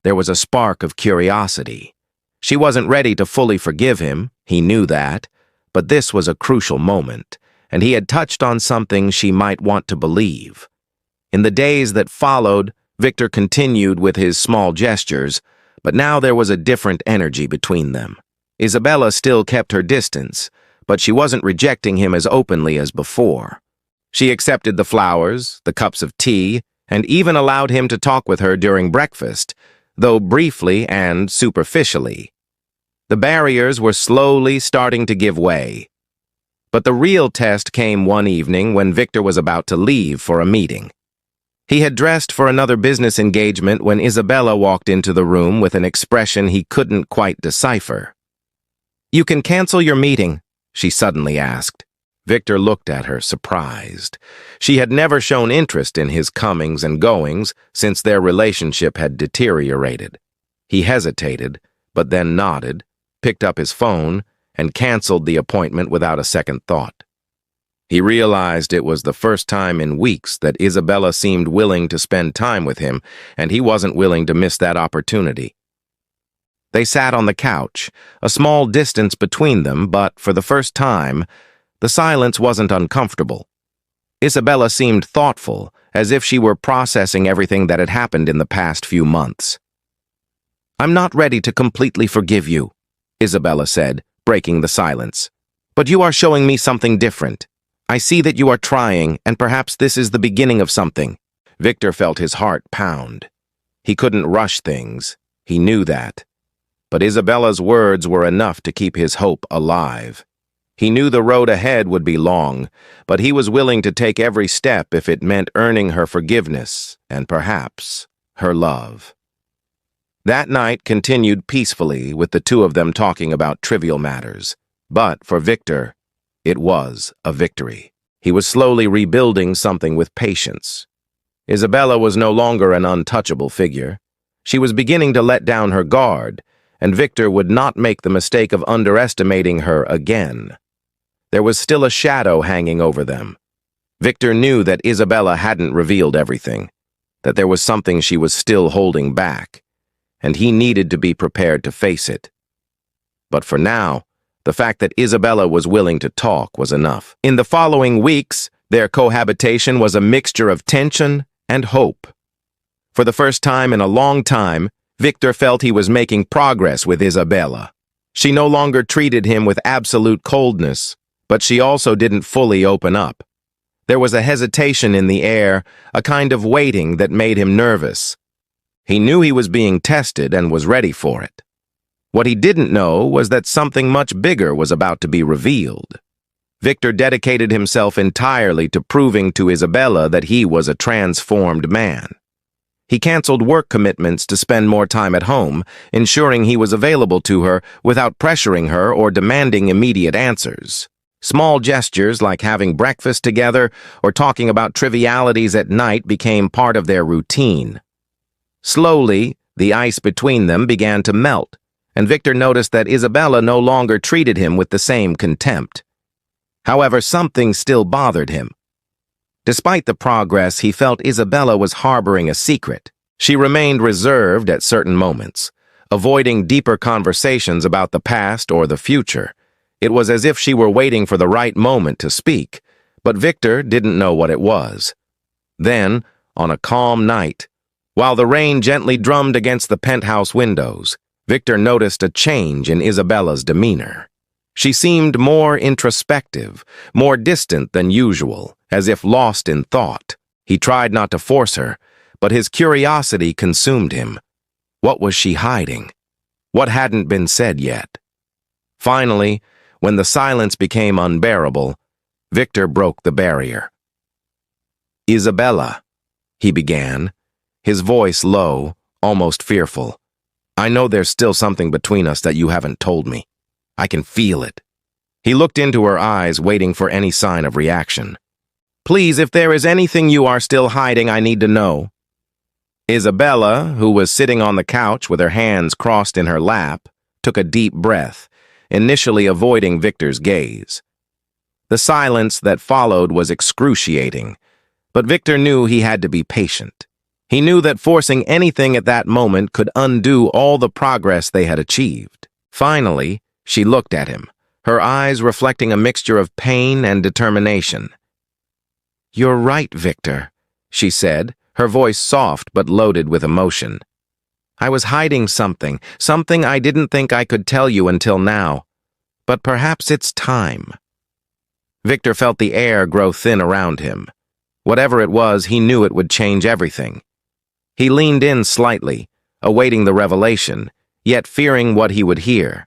There was a spark of curiosity. She wasn't ready to fully forgive him, he knew that, but this was a crucial moment, and he had touched on something she might want to believe. In the days that followed, Victor continued with his small gestures, but now there was a different energy between them. Isabela still kept her distance, but she wasn't rejecting him as openly as before. She accepted the flowers, the cups of tea, and even allowed him to talk with her during breakfast, though briefly and superficially. The barriers were slowly starting to give way. But the real test came one evening when Victor was about to leave for a meeting. He had dressed for another business engagement when Isabela walked into the room with an expression he couldn't quite decipher. "You can cancel your meeting," she suddenly asked. Victor looked at her, surprised. She had never shown interest in his comings and goings since their relationship had deteriorated. He hesitated, but then nodded, picked up his phone, and canceled the appointment without a second thought. He realized it was the first time in weeks that Isabela seemed willing to spend time with him, and he wasn't willing to miss that opportunity. They sat on the couch, a small distance between them, but for the first time, the silence wasn't uncomfortable. Isabela seemed thoughtful, as if she were processing everything that had happened in the past few months. "I'm not ready to completely forgive you," Isabela said, breaking the silence. "But you are showing me something different. I see that you are trying, and perhaps this is the beginning of something." Victor felt his heart pound. He couldn't rush things. He knew that. But Isabela's words were enough to keep his hope alive. He knew the road ahead would be long, but he was willing to take every step if it meant earning her forgiveness and perhaps her love. That night continued peacefully with the two of them talking about trivial matters. But for Victor, it was a victory. He was slowly rebuilding something with patience. Isabela was no longer an untouchable figure. She was beginning to let down her guard, and Victor would not make the mistake of underestimating her again. There was still a shadow hanging over them. Victor knew that Isabela hadn't revealed everything, that there was something she was still holding back, and he needed to be prepared to face it. But for now, the fact that Isabela was willing to talk was enough. In the following weeks, their cohabitation was a mixture of tension and hope. For the first time in a long time, Victor felt he was making progress with Isabela. She no longer treated him with absolute coldness, but she also didn't fully open up. There was a hesitation in the air, a kind of waiting that made him nervous. He knew he was being tested and was ready for it. What he didn't know was that something much bigger was about to be revealed. Victor dedicated himself entirely to proving to Isabela that he was a transformed man. He canceled work commitments to spend more time at home, ensuring he was available to her without pressuring her or demanding immediate answers. Small gestures like having breakfast together or talking about trivialities at night became part of their routine. Slowly, the ice between them began to melt, and Victor noticed that Isabela no longer treated him with the same contempt. However, something still bothered him. Despite the progress, he felt Isabela was harboring a secret. She remained reserved at certain moments, avoiding deeper conversations about the past or the future. It was as if she were waiting for the right moment to speak, but Victor didn't know what it was. Then, on a calm night, while the rain gently drummed against the penthouse windows, Victor noticed a change in Isabela's demeanor. She seemed more introspective, more distant than usual, as if lost in thought. He tried not to force her, but his curiosity consumed him. What was she hiding? What hadn't been said yet? Finally, when the silence became unbearable, Victor broke the barrier. "Isabela," he began, his voice low, almost fearful. "I know there's still something between us that you haven't told me. I can feel it." He looked into her eyes, waiting for any sign of reaction. "Please, if there is anything you are still hiding, I need to know." Isabela, who was sitting on the couch with her hands crossed in her lap, took a deep breath, initially avoiding Victor's gaze. The silence that followed was excruciating, but Victor knew he had to be patient. He knew that forcing anything at that moment could undo all the progress they had achieved. Finally, she looked at him, her eyes reflecting a mixture of pain and determination. "You're right, Victor," she said, her voice soft but loaded with emotion. "I was hiding something I didn't think I could tell you until now. But perhaps it's time." Victor felt the air grow thin around him. Whatever it was, he knew it would change everything. He leaned in slightly, awaiting the revelation, yet fearing what he would hear.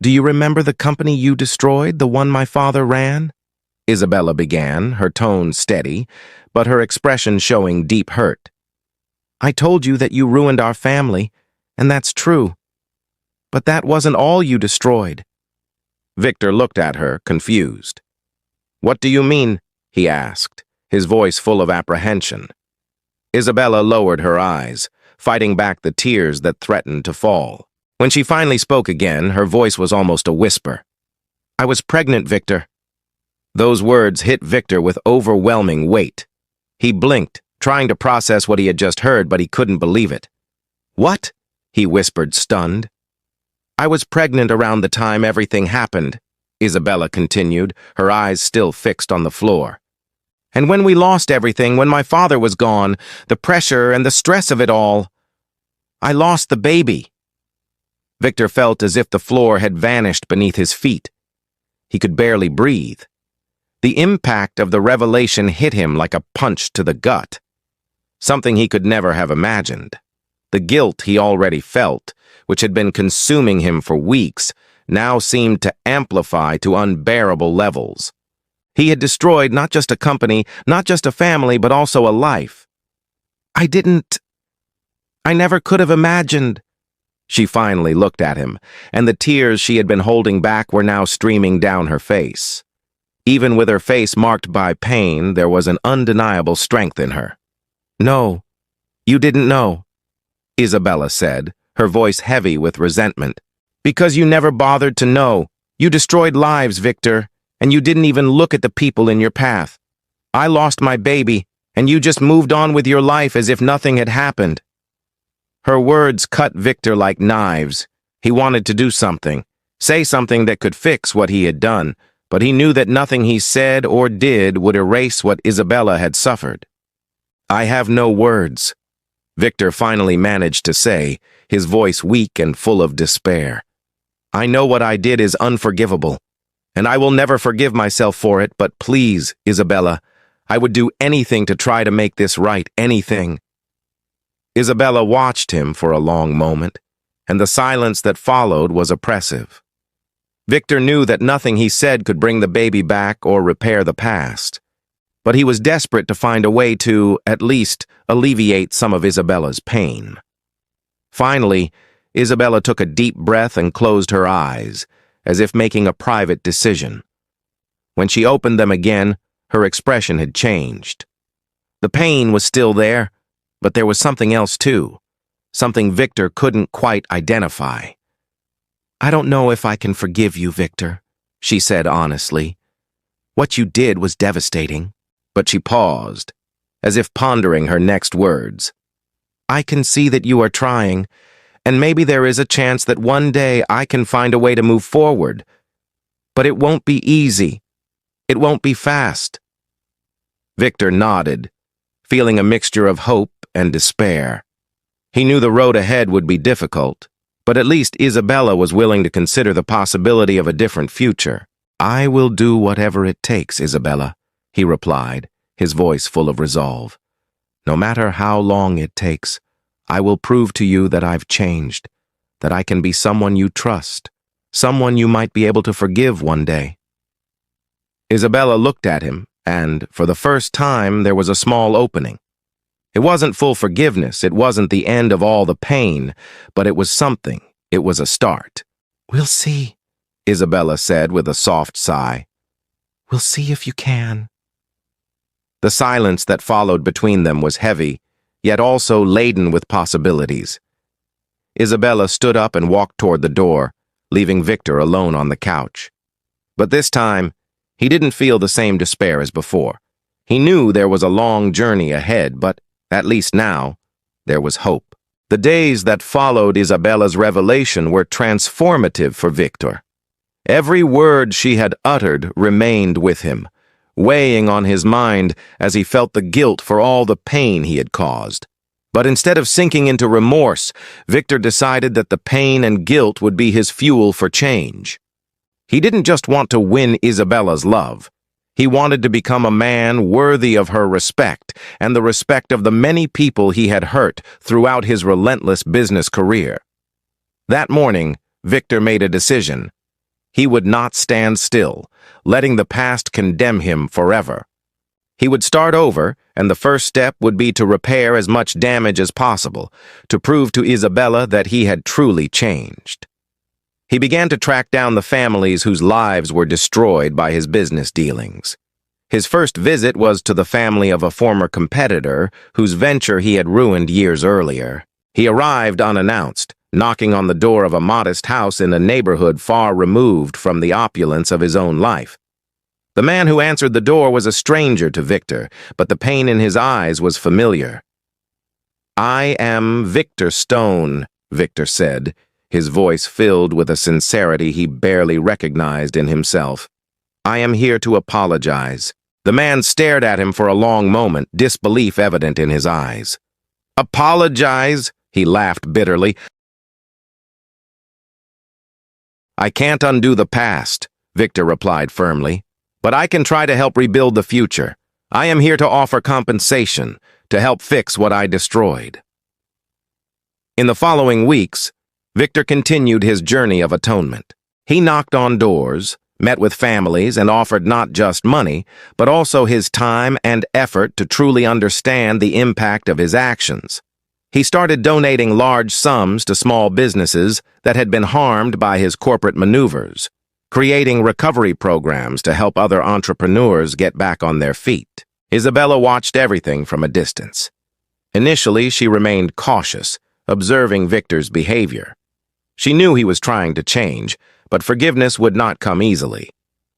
"Do you remember the company you destroyed, the one my father ran?" Isabela began, her tone steady, but her expression showing deep hurt. "I told you that you ruined our family, and that's true. But that wasn't all you destroyed." Victor looked at her, confused. "What do you mean?" he asked, his voice full of apprehension. Isabela lowered her eyes, fighting back the tears that threatened to fall. When she finally spoke again, her voice was almost a whisper. "I was pregnant, Victor." Those words hit Victor with overwhelming weight. He blinked, trying to process what he had just heard, but he couldn't believe it. "What?" he whispered, stunned. "I was pregnant around the time everything happened," Isabela continued, her eyes still fixed on the floor. "And when we lost everything, when my father was gone, the pressure and the stress of it all, I lost the baby." Victor felt as if the floor had vanished beneath his feet. He could barely breathe. The impact of the revelation hit him like a punch to the gut. Something he could never have imagined. The guilt he already felt, which had been consuming him for weeks, now seemed to amplify to unbearable levels. He had destroyed not just a company, not just a family, but also a life. I never could have imagined." She finally looked at him, and the tears she had been holding back were now streaming down her face. Even with her face marked by pain, there was an undeniable strength in her. "No, you didn't know," Isabela said, her voice heavy with resentment. "Because you never bothered to know. You destroyed lives, Victor, and you didn't even look at the people in your path. I lost my baby, and you just moved on with your life as if nothing had happened." Her words cut Victor like knives. He wanted to do something, say something that could fix what he had done, but he knew that nothing he said or did would erase what Isabela had suffered. "I have no words," Victor finally managed to say, his voice weak and full of despair. "I know what I did is unforgivable, and I will never forgive myself for it, but please, Isabela, I would do anything to try to make this right, anything." Isabela watched him for a long moment, and the silence that followed was oppressive. Victor knew that nothing he said could bring the baby back or repair the past, but he was desperate to find a way to, at least, alleviate some of Isabela's pain. Finally, Isabela took a deep breath and closed her eyes, as if making a private decision. When she opened them again, her expression had changed. The pain was still there, But there was something else too, something Victor couldn't quite identify. "I don't know if I can forgive you, Victor," she said honestly. "What you did was devastating." But she paused, as if pondering her next words. "I can see that you are trying, and maybe there is a chance that one day I can find a way to move forward. But it won't be easy. It won't be fast." Victor nodded, feeling a mixture of hope and despair. He knew the road ahead would be difficult, but at least Isabela was willing to consider the possibility of a different future. "I will do whatever it takes, Isabela," he replied, his voice full of resolve. "No matter how long it takes, I will prove to you that I've changed, that I can be someone you trust, someone you might be able to forgive one day." Isabela looked at him, and, for the first time, there was a small opening. It wasn't full forgiveness, it wasn't the end of all the pain, but it was something. It was a start. "We'll see," Isabela said with a soft sigh. "We'll see if you can." The silence that followed between them was heavy, yet also laden with possibilities. Isabela stood up and walked toward the door, leaving Victor alone on the couch. But this time, he didn't feel the same despair as before. He knew there was a long journey ahead, but, at least now, there was hope. The days that followed Isabela's revelation were transformative for Victor. Every word she had uttered remained with him, weighing on his mind as he felt the guilt for all the pain he had caused. But instead of sinking into remorse, Victor decided that the pain and guilt would be his fuel for change. He didn't just want to win Isabela's love. He wanted to become a man worthy of her respect and the respect of the many people he had hurt throughout his relentless business career. That morning, Victor made a decision. He would not stand still, letting the past condemn him forever. He would start over, and the first step would be to repair as much damage as possible, to prove to Isabela that he had truly changed. He began to track down the families whose lives were destroyed by his business dealings. His first visit was to the family of a former competitor whose venture he had ruined years earlier. He arrived unannounced, knocking on the door of a modest house in a neighborhood far removed from the opulence of his own life. The man who answered the door was a stranger to Victor, but the pain in his eyes was familiar. "I am Victor Stone," Victor said, his voice filled with a sincerity he barely recognized in himself. "I am here to apologize." The man stared at him for a long moment, disbelief evident in his eyes. "Apologize?" He laughed bitterly. "I can't undo the past," Victor replied firmly, "but I can try to help rebuild the future. I am here to offer compensation, to help fix what I destroyed." In the following weeks, Victor continued his journey of atonement. He knocked on doors, met with families, and offered not just money, but also his time and effort to truly understand the impact of his actions. He started donating large sums to small businesses that had been harmed by his corporate maneuvers, creating recovery programs to help other entrepreneurs get back on their feet. Isabela watched everything from a distance. Initially, she remained cautious, observing Victor's behavior. She knew he was trying to change, but forgiveness would not come easily.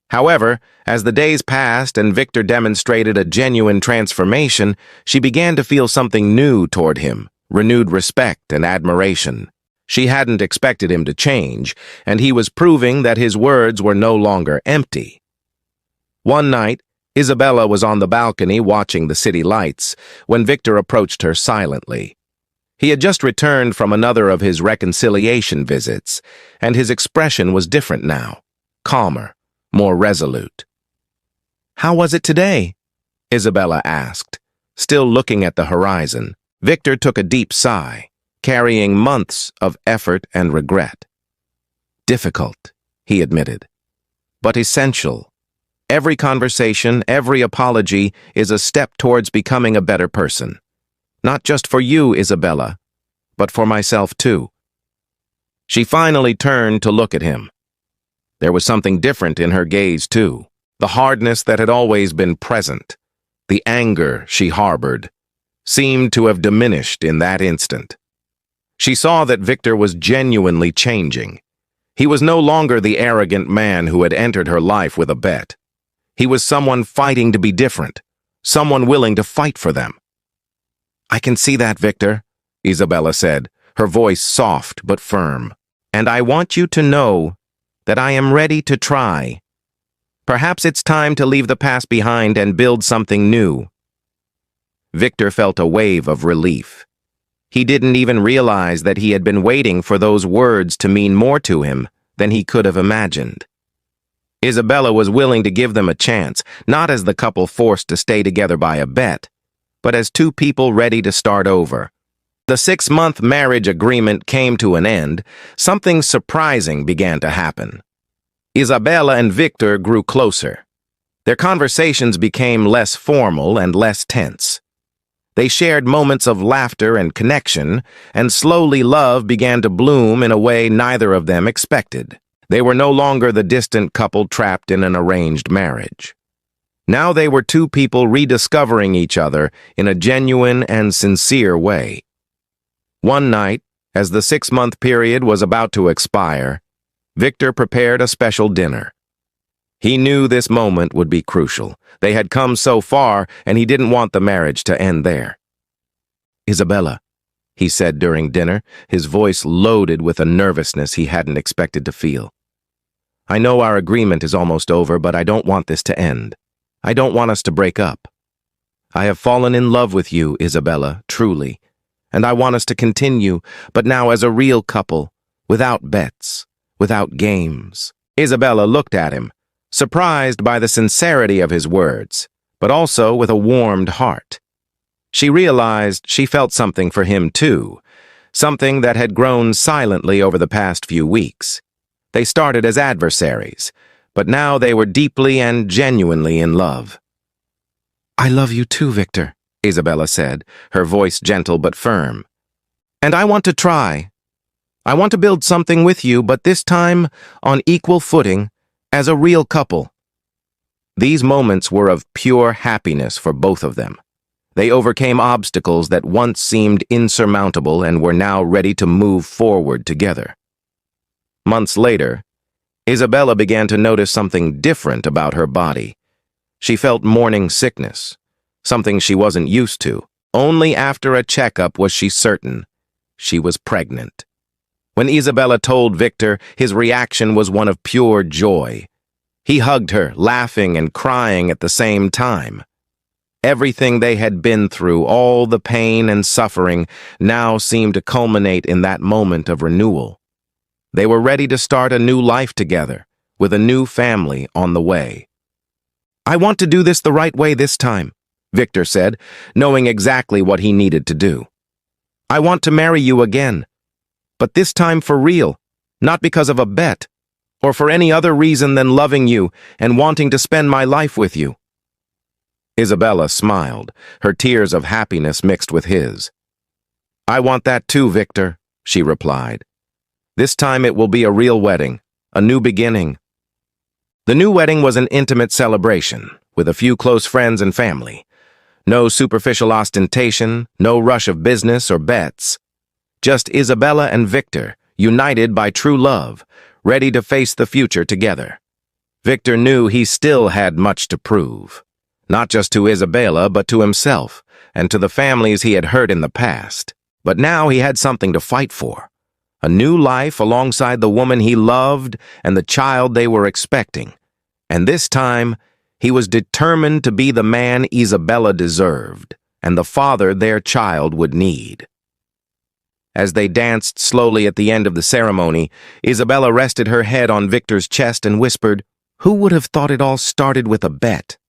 However, as the days passed and Victor demonstrated a genuine transformation, she began to feel something new toward him, renewed respect and admiration. She hadn't expected him to change, and he was proving that his words were no longer empty. One night, Isabela was on the balcony watching the city lights when Victor approached her silently. He had just returned from another of his reconciliation visits, and his expression was different now, calmer, more resolute. "How was it today?" Isabela asked, still looking at the horizon. Victor took a deep sigh, carrying months of effort and regret. "Difficult," he admitted, "but essential. Every conversation, every apology is a step towards becoming a better person. Not just for you, Isabela, but for myself too." She finally turned to look at him. There was something different in her gaze too, the hardness that had always been present, the anger she harbored. seemed to have diminished in that instant. She saw that Victor was genuinely changing. He was no longer the arrogant man who had entered her life with a bet. He was someone fighting to be different, someone willing to fight for them. "I can see that, Victor," Isabela said, her voice soft but firm. "And I want you to know that I am ready to try. Perhaps it's time to leave the past behind and build something new." Victor felt a wave of relief. He didn't even realize that he had been waiting for those words to mean more to him than he could have imagined. Isabela was willing to give them a chance, not as the couple forced to stay together by a bet, but as two people ready to start over. The 6-month marriage agreement came to an end. Something surprising began to happen. Isabela and Victor grew closer. Their conversations became less formal and less tense. They shared moments of laughter and connection, and slowly love began to bloom in a way neither of them expected. They were no longer the distant couple trapped in an arranged marriage. Now they were two people rediscovering each other in a genuine and sincere way. One night, as the 6-month period was about to expire, Victor prepared a special dinner. He knew this moment would be crucial. They had come so far, and he didn't want the marriage to end there. "Isabela," he said during dinner, his voice loaded with a nervousness he hadn't expected to feel. "I know our agreement is almost over, but I don't want this to end. I don't want us to break up. I have fallen in love with you, Isabela, truly, and I want us to continue, but now as a real couple, without bets, without games." Isabela looked at him, surprised by the sincerity of his words, but also with a warmed heart. She realized she felt something for him too, something that had grown silently over the past few weeks. They started as adversaries, but now they were deeply and genuinely in love. "I love you too, Victor," Isabela said, her voice gentle but firm. "And I want to try. I want to build something with you, but this time on equal footing, as a real couple." These moments were of pure happiness for both of them. They overcame obstacles that once seemed insurmountable and were now ready to move forward together. Months later, Isabela began to notice something different about her body. She felt morning sickness, something she wasn't used to. Only after a checkup was she certain she was pregnant. When Isabela told Victor, his reaction was one of pure joy. He hugged her, laughing and crying at the same time. Everything they had been through, all the pain and suffering, now seemed to culminate in that moment of renewal. They were ready to start a new life together, with a new family on the way. "I want to do this the right way this time," Victor said, knowing exactly what he needed to do. "I want to marry you again, but this time for real, not because of a bet, or for any other reason than loving you and wanting to spend my life with you." Isabela smiled, her tears of happiness mixed with his. "I want that too, Victor," she replied. "This time it will be a real wedding, a new beginning." The new wedding was an intimate celebration, with a few close friends and family. No superficial ostentation, no rush of business or bets. Just Isabela and Victor, united by true love, ready to face the future together. Victor knew he still had much to prove, not just to Isabela, but to himself and to the families he had hurt in the past. But now he had something to fight for. A new life alongside the woman he loved and the child they were expecting. And this time, he was determined to be the man Isabela deserved and the father their child would need. As they danced slowly at the end of the ceremony, Isabela rested her head on Victor's chest and whispered, "Who would have thought it all started with a bet?"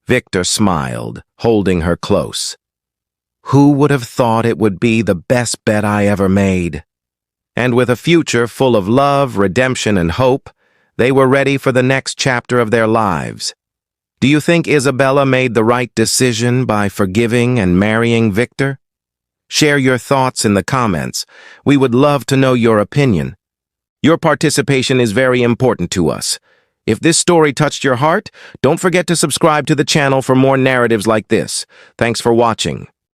Victor smiled, holding her close. "Who would have thought it would be the best bet I ever made?" And with a future full of love, redemption, and hope, they were ready for the next chapter of their lives. Do you think Isabela made the right decision by forgiving and marrying Victor? Share your thoughts in the comments. We would love to know your opinion. Your participation is very important to us. If this story touched your heart, don't forget to subscribe to the channel for more narratives like this. Thanks for watching.